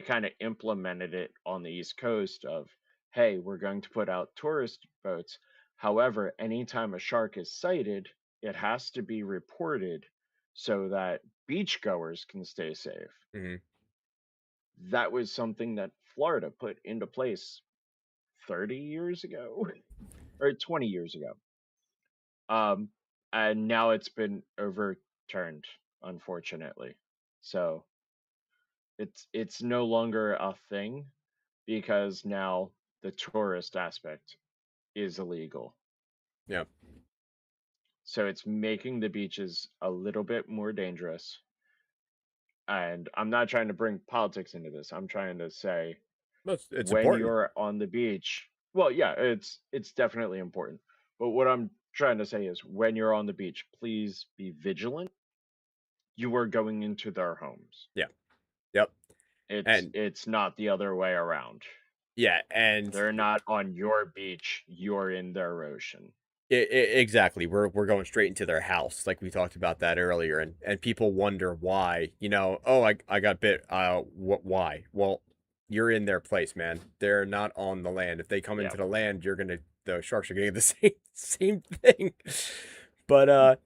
kind of implemented it on the East Coast of, hey, we're going to put out tourist boats. However, anytime a shark is sighted, it has to be reported so that beachgoers can stay safe. mhm, That was something that Florida put into place 30 years ago or 20 years ago. Um, and now it's been overturned, unfortunately. So it's no longer a thing because now the tourist aspect is illegal. yeah. So it's making the beaches a little bit more dangerous. And I'm not trying to bring politics into this. I'm trying to say But it's when important. you're on the beach, well, yeah, it's definitely important. But what I'm trying to say is when you're on the beach, please be vigilant. You are going into their homes. Yeah, yep, and It's not the other way around. yeah, and They're not on your beach, you're in their ocean. exactly. We're going straight into their house, like we talked about that earlier, and people wonder why. Oh, I got bit. What? Why? Well, you're in their place, man. They're not on the land. If they come Yeah. into the land, the sharks are gonna get the same thing. But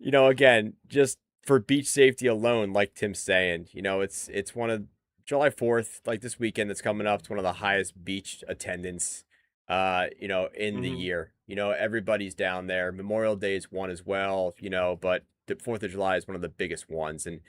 again, just for beach safety alone, like Tim's saying, it's one of July 4th, like this weekend that's coming up. It's one of the highest beach attendance in the Hmm. year. Everybody's down there. Memorial Day is one as well, but the 4th of July is one of the biggest ones. And,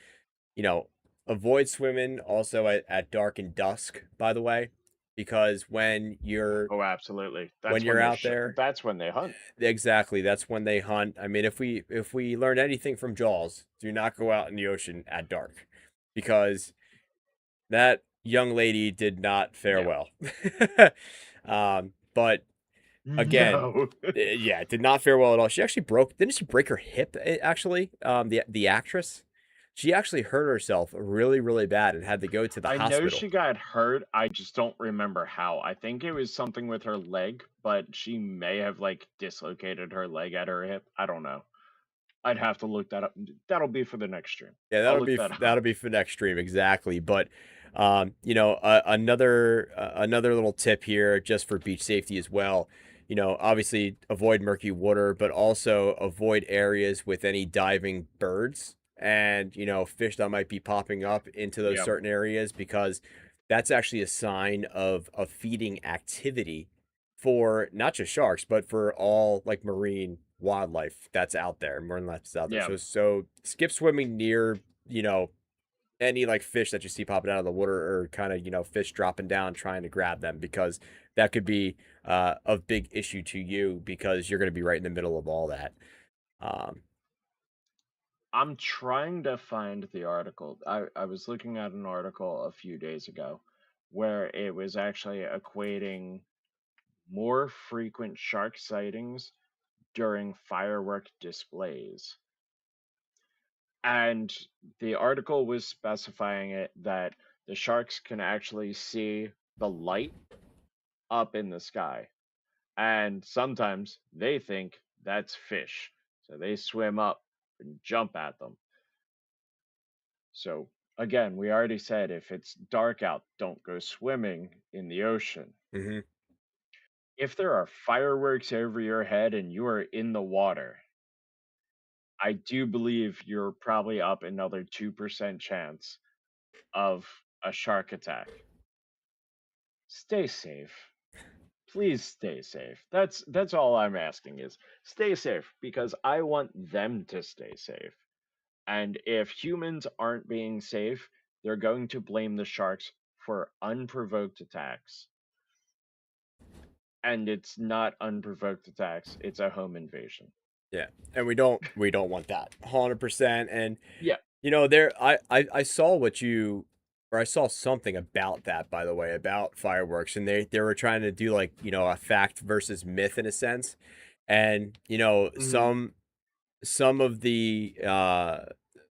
you know, avoid swimming also at dark and dusk, by the way, because Oh, absolutely. when That's when you're out there, that's when they hunt. exactly, that's when they hunt. I mean, if we learn anything from Jaws, do not go out in the ocean at dark because that young lady did not fare Yeah. well. But again, No. yeah, did not fare well at all. She actually didn't she break her hip, actually? The actress, she actually hurt herself really, really bad and had to go to the I know hospital. she got hurt. I just don't remember how. I think it was something with her leg, but she may have like dislocated her leg at her hip. I don't know. I'd have to look that up. That'll be for the next stream. Yeah, I'll look that that'll up. be for next stream, exactly. But another little tip here, just for beach safety as well. Obviously avoid murky water, but also avoid areas with any diving birds and fish that might be popping up into those Yeah. certain areas, because that's actually a sign of a feeding activity for not just sharks, but for all like marine wildlife that's out there, marine life that's out there. Yeah. So skip swimming near, you know, any like fish that you see popping out of the water, or kind of, fish dropping down trying to grab them, because that could be a big issue to you because you're going to be right in the middle of all that. Um, I'm trying to find the article. I was looking at an article a few days ago where it was actually equating more frequent shark sightings during firework displays. And the article was specifying it that the sharks can actually see the light up in the sky. And sometimes they think that's fish. So they swim up and jump at them. So again, we already said if it's dark out, don't go swimming in the ocean. mhm. If there are fireworks over your head and you are in the water, I do believe you're probably up another 2% chance of a shark attack. Stay safe. Please stay safe. That's all I'm asking is stay safe because I want them to stay safe. And if humans aren't being safe, they're going to blame the sharks for unprovoked attacks. And it's not unprovoked attacks, it's a home invasion. Yeah, and we don't want that 100%. And Yeah. there, I saw I saw something about that, by the way, about fireworks, and they were trying to do like, a fact versus myth in a sense. And Hmm. some of the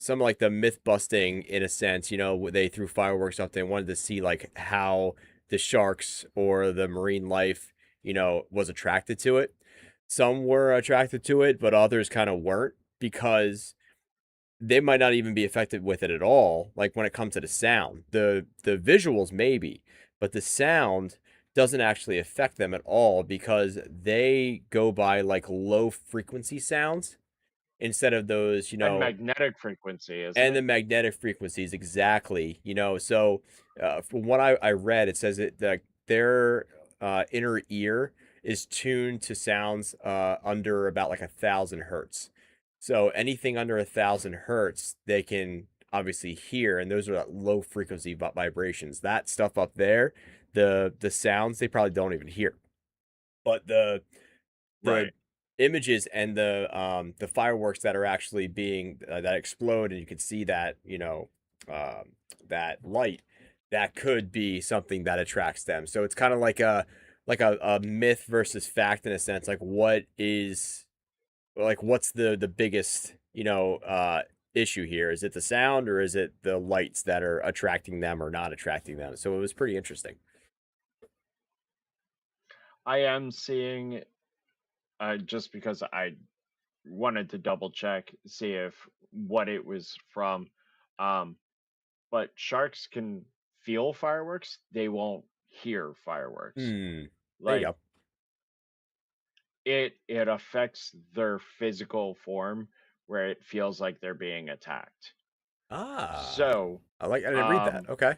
some like the myth busting in a sense. They threw fireworks up there and wanted to see like how the sharks or the marine life, was attracted to it. Some were attracted to it, but others kind of weren't because they might not even be affected with it at all. Like when it comes to the sound, the visuals maybe, but the sound doesn't actually affect them at all because they go by like low frequency sounds instead of those, And magnetic frequency, isn't and the it? magnetic frequencies exactly. So from what I read, it says that their inner ear is tuned to sounds under about like 1,000 hertz. So anything under 1,000 hertz, they can obviously hear, and those are low frequency vibrations. That stuff up there, the sounds they probably don't even hear. But the Right. images and the fireworks that are actually being that explode and you can see that that light that could be something that attracts them. So it's kind of like a myth versus fact in a sense. Like what's the biggest issue here? Is it the sound or is it the lights that are attracting them or not attracting them? So it was pretty interesting. I am seeing, just because I wanted to double check, see if what it was from. Um, but sharks can feel fireworks, they won't hear fireworks. There you Like go. it affects their physical form where it feels like they're being attacked. Ah, So, I didn't read that. um, Okay.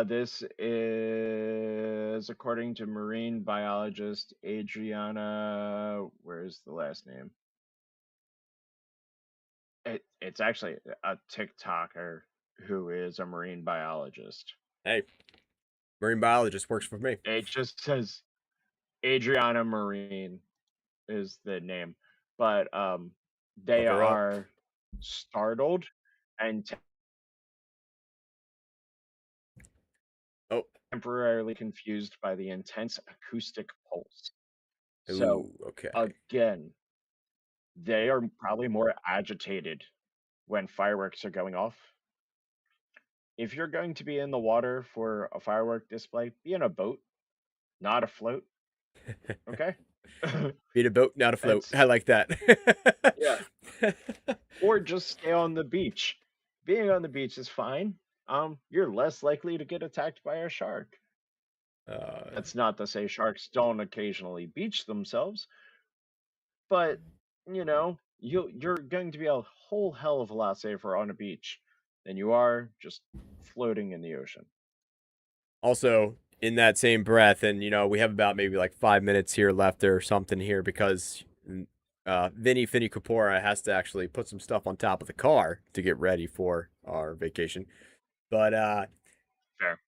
this is according to marine biologist Adriana. Where's the last name? It's actually a TikToker who is a marine biologist. Hey, marine biologist works for me. It just says Adriana Marine is the name, but they Look her up. are startled and Oh, temporarily confused by the intense acoustic pulse. So, ooh, okay. again, they are probably more agitated when fireworks are going off. If you're going to be in the water for a firework display, be in a boat, not a float, okay? Beat a boat, not afloat. It's I like that. yeah, or just stay on the beach. Being on the beach is fine. You're less likely to get attacked by a shark. uh, That's not to say sharks don't occasionally beach themselves, but you're going to be a whole hell of a lot safer on a beach than you are just floating in the ocean. Also, in that same breath, and we have about maybe like 5 minutes here left or something here because Vinny Finny Capora has to actually put some stuff on top of the car to get ready for our vacation. But Fair.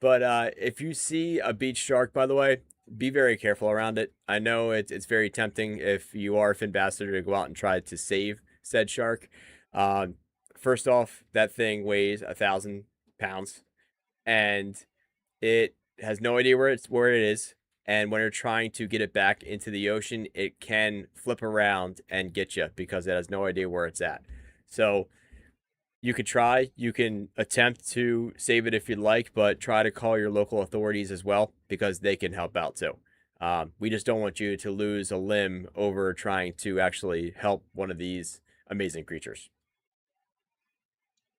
but if you see a beach shark, by the way, be very careful around it. I know it's very tempting if you are a fin bastard to go out and try to save said shark. Um, First off, that thing weighs 1,000 pounds, and it has no idea where it is. And when you're trying to get it back into the ocean, it can flip around and get you because it has no idea where it's at. So you could try, you can attempt to save it if you'd like, but try to call your local authorities as well because they can help out too. We just don't want you to lose a limb over trying to actually help one of these amazing creatures.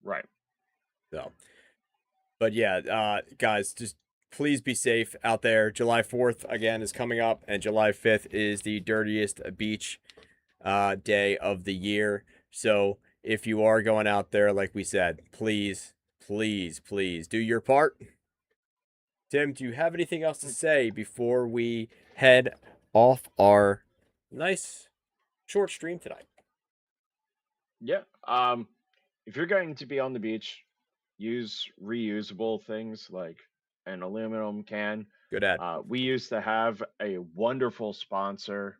Right. So, but yeah, guys, just please be safe out there. July 4th again is coming up, and July 5th is the dirtiest beach day of the year. So if you are going out there, like we said, please, please, please do your part. Tim, do you have anything else to Mm, say before we head off our nice short stream tonight? yeah. If you're going to be on the beach, use reusable things like an aluminum can. Good ad. We used to have a wonderful sponsor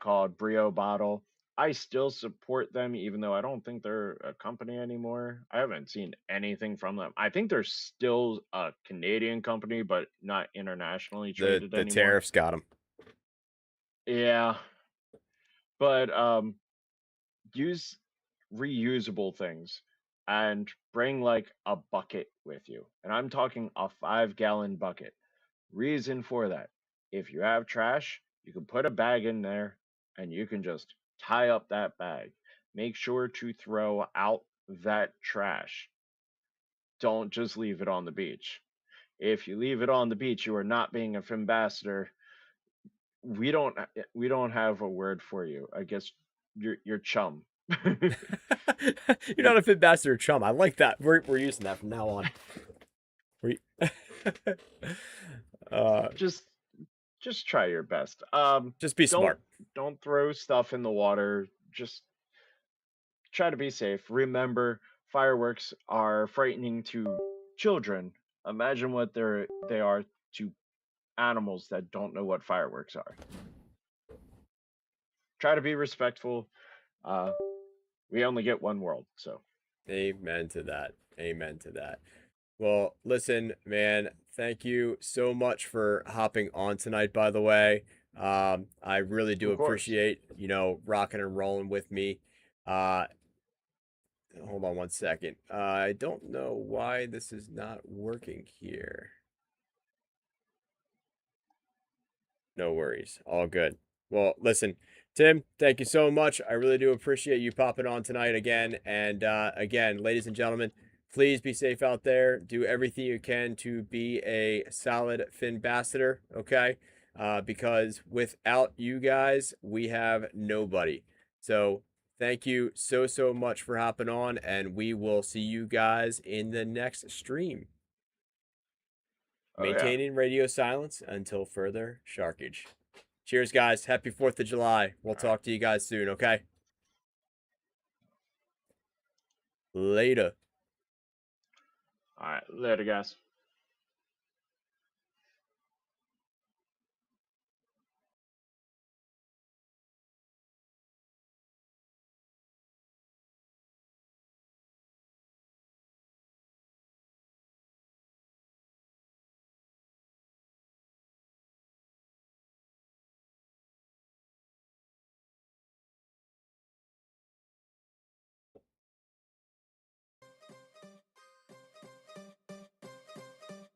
called Brio Bottle. I still support them, even though I don't think they're a company anymore. I haven't seen anything from them. I think they're still a Canadian company, but not internationally traded The anymore. tariffs got them. Yeah, but use reusable things and bring like a bucket with you. And I'm talking a 5-gallon bucket. Reason for that: if you have trash, you can put a bag in there and you can just tie up that bag. Make sure to throw out that trash. Don't just leave it on the beach. If you leave it on the beach, you are not being a ambassador. We don't have a word for you. I guess you're chum. You're not a fit bastard or chum. I like that. We're using that from now on. We uh just just try your best. just be Don't smart. don't throw stuff in the water. Just try to be safe. Remember, fireworks are frightening to children. Imagine what they are to animals that don't know what fireworks are. Try to be respectful. Uh, we only get one world, so Amen to that. Amen to that. Well, listen, man, thank you so much for hopping on tonight, by the way. I really do of course. appreciate, rocking and rolling with me. Uh, hold on one second. I don't know why this is not working here. No worries. All good. Well, listen, Tim, thank you so much. I really do appreciate you popping on tonight again. And again, ladies and gentlemen, please be safe out there. Do everything you can to be a solid Finn ambassador, okay? Because without you guys, we have nobody. So thank you so, so much for hopping on, and we will see you guys in the next stream. Oh yeah. Maintaining radio silence until further sharkage. Cheers, guys. Happy 4th of July. We'll All right. talk to you guys soon, okay? Later. All right. Later, guys.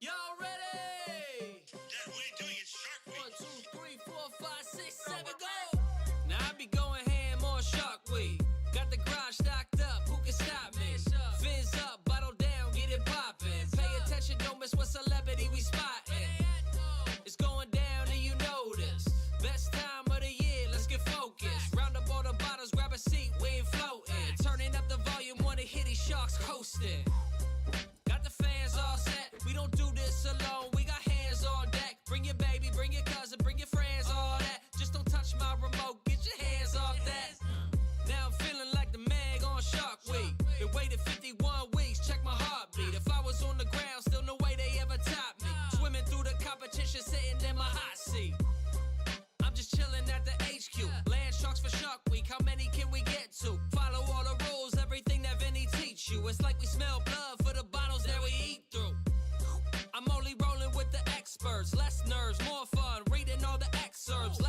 Y'all ready? Yeah, what are you doing? It's Shark Week. 1, 2, 3, 4, 5, 6, 7, go! Now I be going ham on Shark Week. Got the garage stocked up, who can stop me? Fins up, bottle down, get it poppin'. Pay attention, don't miss what celebrity we spottin'. It's going down and you know this. Best time of the year, let's get focused. Round up all the bottles, grab a seat, we ain't floating. Turning up the volume, wanna hear these sharks coasting. Got the fans all set, we don't do this alone, we got hands on deck. Bring your baby, bring your cousin, bring your friends, all that. Just don't touch my remote, get your hands off that. Now I'm feeling like the mag on Shark Week. Been waiting 51 weeks, check my heartbeat. If I was on the ground, still no way they ever top me. Swimming through the competition, sitting in my hot seat. I'm just chilling at the HQ. Land sharks for Shark Week, how many can we get to? Follow all the rules, everything that Vinny teach you. It's like we smell blood for the bottles that we eat through. I'm only rolling with the experts, less nerves, more fun, reading all the excerpts.